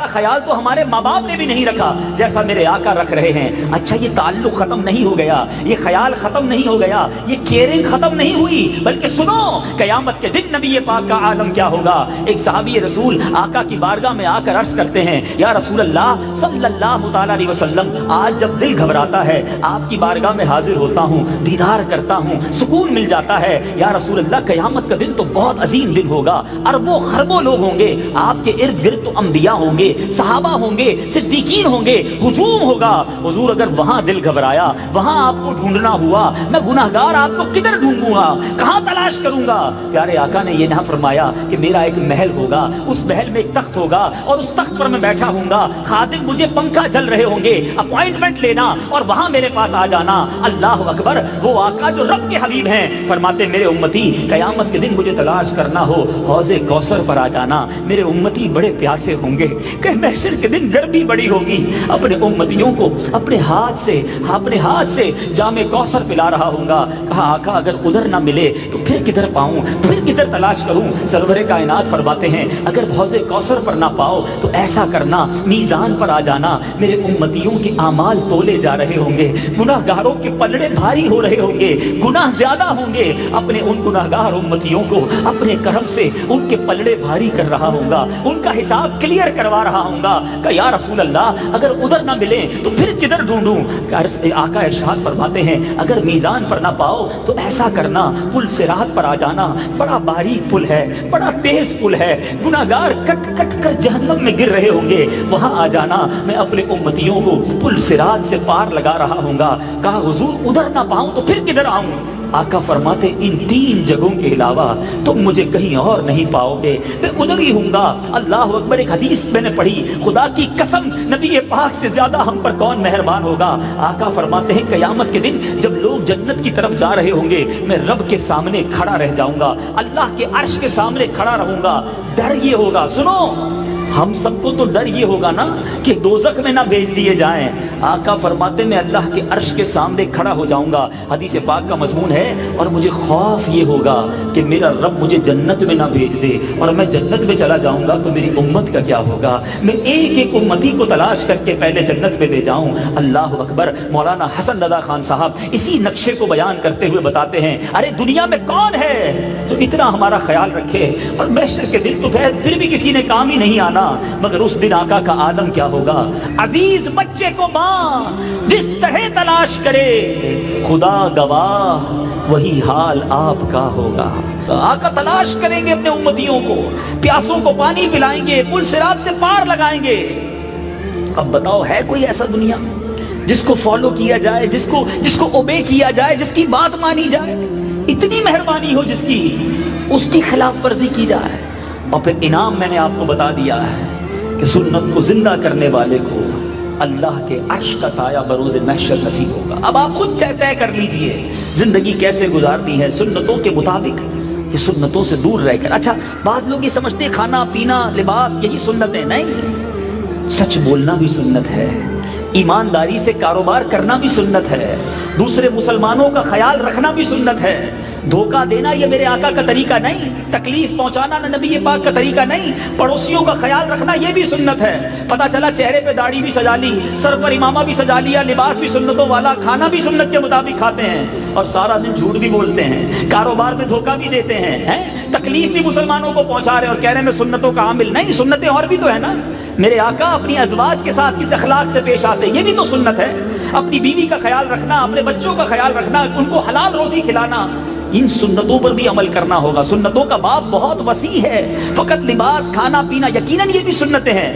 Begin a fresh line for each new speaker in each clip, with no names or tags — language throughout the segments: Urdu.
خیال تو ہمارے ماں باپ نے بھی نہیں رکھا جیسا میرے آقا رکھ رہے ہیں۔ اچھا یہ تعلق ختم نہیں ہو گیا، یہ خیال ختم نہیں ہو گیا، یہ کیئرنگ ختم نہیں ہوئی، بلکہ سنو قیامت کے دن نبی پاک کا عالم کیا ہوگا۔ ایک صحابی رسول آقا کی بارگاہ میں آ کر عرض کرتے ہیں، یا رسول اللہ صلی اللہ تعالی علیہ وسلم، آج جب دل گھبراتا ہے آپ کی بارگاہ میں حاضر ہوتا ہوں، دیدار کرتا ہوں، سکون مل جاتا ہے۔ یا رسول اللہ قیامت کا دن تو بہت عظیم دن ہوگا، اربوں خربوں لوگ ہوں گے، آپ کے ارد گرد تو انبیاء ہوں گے، صحابہ ہوں گے، صدیقین ہوں گے، ہجوم ہوگا۔ حضور اگر وہاں دل گھبرایا، وہاں آپ کو ڈھونڈنا ہوا، میں گناہگار آپ کو کدھر ڈھونڈوں گا، کہاں تلاش کروں گا؟ پیارے آقا نے یہ نہ فرمایا کہ میرا ایک محل ہوگا، اس محل میں ایک تخت ہوگا اور اس تخت پر میں بیٹھا ہوں گا، خادم مجھے پنکھا جل رہے ہوں گے، اپوائنٹمنٹ لینا اور وہاں میرے پاس آ جانا۔ اللہ اکبر، وہ آقا جو رب کے حبیب ہیں فرماتے میرے امتی قیامت کے دن مجھے تلاش کرنا ہو حوض کوثر پر آ جانا، میرے امتی بڑے پیاسے ہوں گے کہ محشر کے دن گرمی بڑی ہوگی، اپنے امتیوں کو اپنے ہاتھ سے جام کوثر پلا رہا ہوں گا۔ کہا آقا اگر ادھر نہ ملے تو پھر کدھر پاؤں، پھر کدھر تلاش کروں؟ سرور کائنات فرماتے ہیں اگر حوض کوثر پر نہ پاؤ تو ایسا کرنا میزان پر آ جانا، میرے امتیوں کے اعمال تولے جا رہے ہوں گے، گناہ گاروں کے پلڑے بھاری ہو رہے ہوں گے، گناہ زیادہ ہوں گے، اپنے ان گناہ گار امتیوں کو اپنے کرم سے ان کے پلڑے بھاری کر رہا ہوں گا، ان کا حساب کلیئر کروا رہا ہوں گا۔ کہ یا رسول اللہ اگر ادھر نہ ملے تو پھر کدھر ڈھونڈوں؟ آقا ارشاد فرماتے ہیں اگر میزان پر نہ پاؤ تو ایسا کرنا پل صراط پر آ جانا، بڑا باریک پل ہے، بڑا تیز پل ہے، گناہگار کٹ کٹ کر جہنم میں گر رہے ہوں گے، وہاں آ جانا، میں اپنے امتیوں کو پل صراط سے پار لگا رہا ہوں گا۔ کہا حضور ادھر نہ پاؤں تو پھر کدھر آؤں؟ آقا فرماتے ان تین جگہوں کے علاوہ تم مجھے کہیں اور نہیں پاؤ گے، میں ادھر ہی ہوں گا۔ اللہ اکبر، ایک حدیث میں نے پڑھی، خدا کی قسم نبی پاک سے زیادہ ہم پر کون مہربان ہوگا۔ آقا فرماتے ہیں قیامت کے دن جب لوگ جنت کی طرف جا رہے ہوں گے، میں رب کے سامنے کھڑا رہ جاؤں گا، اللہ کے عرش کے سامنے کھڑا رہوں گا۔ ڈر یہ ہوگا، سنو ہم سب کو تو ڈر یہ ہوگا نا کہ دوزخ میں نہ بھیج دیے جائیں۔ آقا فرماتے میں اللہ کے عرش کے سامنے کھڑا ہو جاؤں گا، حدیث پاک کا مضمون ہے، اور مجھے خوف یہ ہوگا کہ میرا رب مجھے جنت میں نہ بھیج دے، اور میں جنت میں چلا جاؤں گا تو میری امت کا کیا ہوگا؟ میں ایک ایک امتی کو تلاش کر کے پہلے جنت میں لے جاؤں۔ اللہ اکبر، مولانا حسن رضا خان صاحب اسی نقشے کو بیان کرتے ہوئے بتاتے ہیں، ارے دنیا میں کون ہے تو اتنا ہمارا خیال رکھے، اور محشر کے دن تو پھر بھی کسی نے کام ہی نہیں آنا، مگر اس دن آقا کا عالم کیا ہوگا؟ عزیز بچے کو ماں جس طرح تلاش کرے خدا گواہ وہی حال آپ کا ہوگا۔ آقا تلاش کریں گے اپنے امتیوں کو، پیاسوں کو پانی پلائیں گے، پل صراط سے پار لگائیں گے۔ اب بتاؤ ہے کوئی ایسا دنیا جس کو فالو کیا جائے، جس کو اوبے کیا جائے، جس کی بات مانی جائے؟ اتنی مہربانی ہو جس کی، اس کی خلاف ورزی کی جائے۔ اور پھر انعام میں نے آپ کو بتا دیا ہے کہ سنت کو زندہ کرنے والے کو اللہ کے عرش کا سایہ بروز محشر نصیب ہوگا۔ اب آپ خود طے کر لیجئے زندگی کیسے گزارنی ہے، سنتوں کے مطابق، یہ سنتوں سے دور رہ کر۔ اچھا بعض لوگ یہ سمجھتے کھانا پینا لباس یہی سنتیں، نہیں، سچ بولنا بھی سنت ہے، ایمانداری سے کاروبار کرنا بھی سنت ہے، دوسرے مسلمانوں کا خیال رکھنا بھی سنت ہے، دھوکہ دینا یہ میرے آقا کا طریقہ نہیں، تکلیف پہنچانا نبی پاک کا طریقہ نہیں، پڑوسیوں کا خیال رکھنا یہ بھی سنت ہے۔ پتہ چلا چہرے پہ داڑھی بھی سجا لی، سر پر امامہ بھی سجا لیا، لباس بھی سنتوں والا، کھانا بھی سنت کے مطابق کھاتے ہیں، اور سارا دن جھوٹ بھی بولتے ہیں، کاروبار میں دھوکہ بھی دیتے ہیں، تکلیف بھی مسلمانوں کو پہنچا رہے اور کہہ رہے ہیں میں سنتوں کا عامل نہیں۔ سنتیں اور بھی تو ہے نا، میرے آقا اپنی ازواج کے ساتھ کس اخلاق سے پیش آتے، یہ بھی تو سنت ہے۔ اپنی بیوی کا خیال رکھنا، اپنے بچوں کا خیال رکھنا، ان کو حلال روزی کھلانا، ان سنتوں پر بھی عمل کرنا ہوگا۔ سنتوں کا باب بہت وسیع ہے، فقط لباس کھانا پینا یقیناً یہ بھی سنتیں ہیں،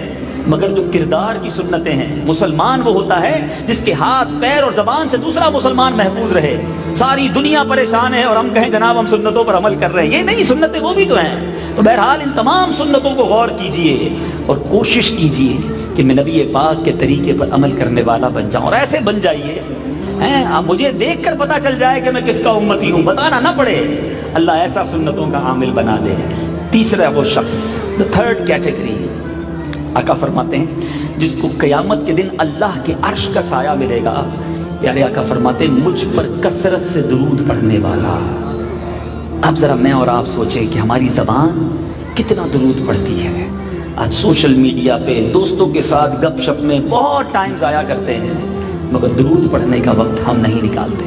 مگر جو کردار کی سنتیں ہیں، مسلمان وہ ہوتا ہے جس کے ہاتھ پیر اور زبان سے دوسرا مسلمان محفوظ رہے۔ ساری دنیا پریشان ہے اور ہم کہیں جناب ہم سنتوں پر عمل کر رہے ہیں، یہ نہیں، سنتیں وہ بھی تو ہیں۔ تو بہرحال ان تمام سنتوں کو غور کیجئے اور کوشش کیجئے کہ میں نبی پاک کے طریقے پر عمل کرنے والا بن جاؤں، اور ایسے بن جائیے مجھے دیکھ کر پتا چل جائے کہ میں کس کا امتی ہوں، بتانا نہ پڑے، اللہ ایسا سنتوں کا عامل بنا دے۔ تیسرا وہ شخص، the third category، آقا فرماتے ہیں جس کو قیامت کے دن اللہ کے عرش کا سایہ ملے گا۔ پیارے آقا فرماتے ہیں مجھ پر کثرت سے درود پڑھنے والا۔ اب ذرا میں اور آپ سوچیں کہ ہماری زبان کتنا درود پڑھتی ہے، آج سوشل میڈیا پہ دوستوں کے ساتھ گپ شپ میں بہت ٹائم ضائع کرتے ہیں، مگر درود پڑھنے کا وقت ہم نہیں نکالتے،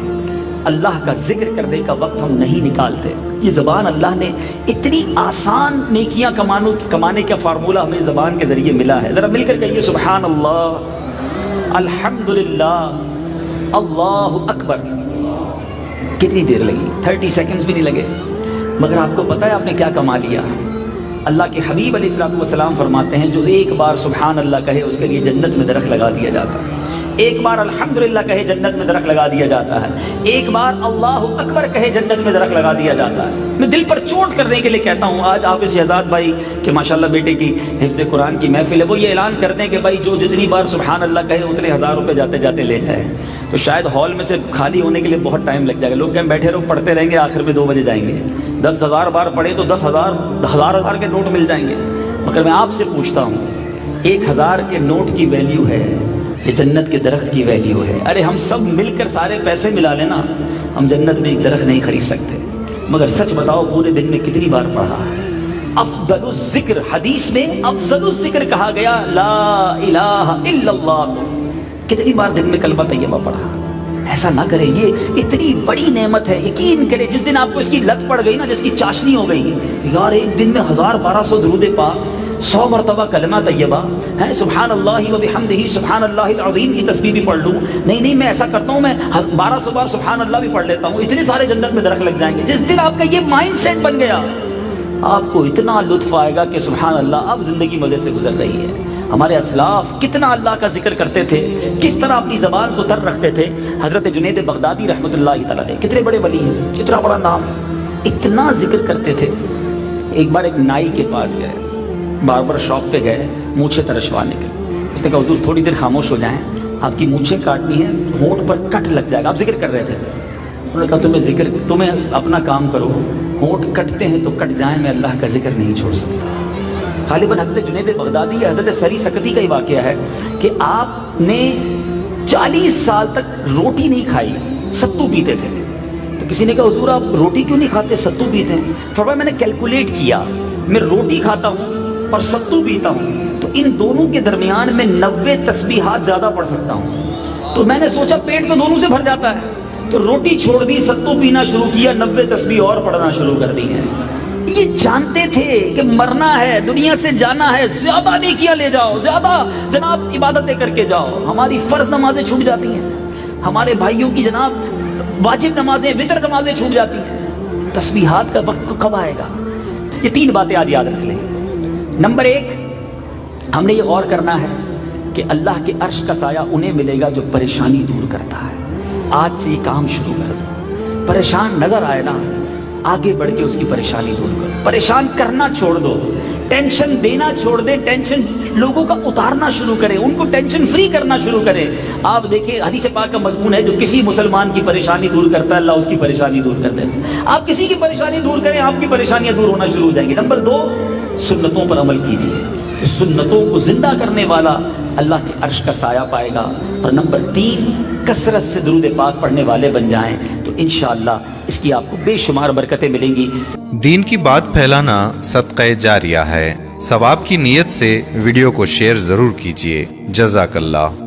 اللہ کا ذکر کرنے کا وقت ہم نہیں نکالتے۔ یہ زبان اللہ نے اتنی آسان نیکیاں کمانے کا فارمولہ ہمیں زبان کے ذریعے ملا ہے۔ ذرا مل کر کہیے سبحان اللہ، الحمدللہ، اللہ اکبر۔ کتنی دیر لگی؟ 30 سیکنڈز بھی نہیں لگے، مگر آپ کو پتہ ہے آپ نے کیا کما لیا؟ اللہ کے حبیب علیہ السلام فرماتے ہیں جو ایک بار سبحان اللہ کہے اس کے لیے جنت میں درخت لگا دیا جاتا ہے، ایک بار الحمدللہ کہے جنت میں درخت لگا دیا جاتا ہے، ایک بار اللہ اکبر کہے جنت میں درخت لگا دیا جاتا ہے۔ میں دل پر چوٹ کرنے کے لیے کہتا ہوں، آج حافظ شہزاد بھائی کہ ماشاءاللہ بیٹے کی حفظ قرآن کی محفل ہے، وہ یہ اعلان کرتے ہیں کہ بھائی جو جتنی بار سبحان اللہ کہے اتنے 1000 روپے جاتے جاتے لے جائے، تو شاید ہال میں سے خالی ہونے کے لیے بہت ٹائم لگ جائے گا، لوگ کہیں بیٹھے رہو پڑھتے رہیں گے، آخر میں 2 بجے جائیں گے۔ 10,000 بار پڑھے تو 10,000 کے نوٹ مل جائیں گے، مگر میں آپ سے پوچھتا ہوں 1000 کے نوٹ کی ویلیو ہے یہ جنت کے درخت کی ویلیو ہے؟ ارے ہم سب مل کر سارے پیسے ملا لینا، ہم جنت میں ایک درخت نہیں خرید سکتے۔ مگر سچ بتاؤ پورے دن میں کتنی بار پڑھا ہے؟ افضل الذکر، حدیث میں افضل الذکر کہا گیا لا الہ الا اللہ، کتنی بار دن میں کلمہ طیبہ پڑھا؟ ایسا نہ کرے، یہ اتنی بڑی نعمت ہے۔ یقین کرے جس دن آپ کو اس کی لت پڑ گئی نا، جس کی چاشنی ہو گئی، یار ایک دن میں 1000-1200 درود پاک، 100 مرتبہ کلمہ طیبہ ہے، سبحان اللہ و بحمدہ سبحان اللہ العظیم کی تسبیح بھی پڑھ لوں، نہیں میں ایسا کرتا ہوں، میں 1200 بار سبحان اللہ بھی پڑھ لیتا ہوں، اتنے سارے جنت میں درخت لگ جائیں گے۔ جس دن آپ کا یہ مائنڈ سیٹ بن گیا، آپ کو اتنا لطف آئے گا کہ سبحان اللہ اب زندگی مزے سے گزر رہی ہے۔ ہمارے اسلاف کتنا اللہ کا ذکر کرتے تھے، کس طرح اپنی زبان کو تر رکھتے تھے۔ حضرت جنید بغدادی رحمۃ اللہ تعالیٰ علیہ کتنے بڑے ولی ہیں، کتنا بڑا نام، اتنا ذکر کرتے تھے۔ ایک بار ایک نائی کے پاس گئے، باربر شاپ پہ گئے مونچھیں ترشوانے کے لیے۔ اس نے کہا حضور تھوڑی دیر خاموش ہو جائیں، آپ کی مونچھیں کاٹنی ہے، ہونٹ پر کٹ لگ جائے گا۔ آپ ذکر کر رہے تھے، انہوں نے کہا تمہیں اپنا کام کرو، ہونٹ کٹتے ہیں تو کٹ جائیں، میں اللہ کا ذکر نہیں چھوڑ سکتا۔ غالباً حضرت جنید بغدادی یا حضرت سری سکتی کا ہی واقعہ ہے کہ آپ نے 40 سال تک روٹی نہیں کھائی، ستو پیتے تھے۔ تو کسی نے کہا حضور آپ روٹی کیوں نہیں کھاتے، ستو پیتے ہیں؟ فرمایا میں نے کیلکولیٹ کیا، میں روٹی کھاتا ہوں اور ستو پیتا ہوں تو ان دونوں کے درمیان میں 90 تسبیحات زیادہ پڑھ سکتا ہوں۔ تو میں نے سوچا پیٹ تو دونوں سے بھر جاتا ہے، تو روٹی چھوڑ دی، ستو پینا شروع کیا، 90 تسبیح اور پڑھنا شروع کر دی ہیں۔ یہ جانتے تھے کہ مرنا ہے، دنیا سے جانا ہے، زیادہ نیکیاں لے جاؤ، زیادہ جناب عبادتیں کر کے جاؤ۔ ہماری فرض نمازیں چھوٹ جاتی ہیں، ہمارے بھائیوں کی جناب واجب نمازیں، وتر نمازیں چھوٹ جاتی ہیں، تسبیحات کا وقت کب آئے گا؟ یہ 3 باتیں آج یاد رکھ لیں۔ نمبر 1، ہم نے یہ غور کرنا ہے کہ اللہ کے عرش کا سایہ انہیں ملے گا جو پریشانی دور کرتا ہے۔ آج سے یہ کام شروع کر دو، پریشان نظر آئے نا آگے بڑھ کے اس کی پریشانی دور کرو، پریشان کرنا چھوڑ دو، ٹینشن دینا چھوڑ دے، ٹینشن لوگوں کا اتارنا شروع کریں، ان کو ٹینشن فری کرنا شروع کریں۔ آپ دیکھیں حدیث پاک کا مضمون ہے جو کسی مسلمان کی پریشانی دور کرتا ہے اللہ اس کی پریشانی دور کر دیتا ہے۔ آپ کسی کی پریشانی دور کریں، آپ کی پریشانیاں دور ہونا شروع ہو جائیں گی۔ نمبر 2، سنتوں پر عمل کیجیے، سنتوں کو زندہ کرنے والا اللہ کے عرش کا سایہ پائے گا۔ اور نمبر 3، کثرت سے درود پاک پڑھنے والے بن جائیں تو انشاءاللہ اس کی آپ کو بے شمار برکتیں ملیں گی۔
دین کی بات پھیلانا صدقہ جاریہ ہے، ثواب کی نیت سے ویڈیو کو شیئر ضرور کیجیے۔ جزاک اللہ۔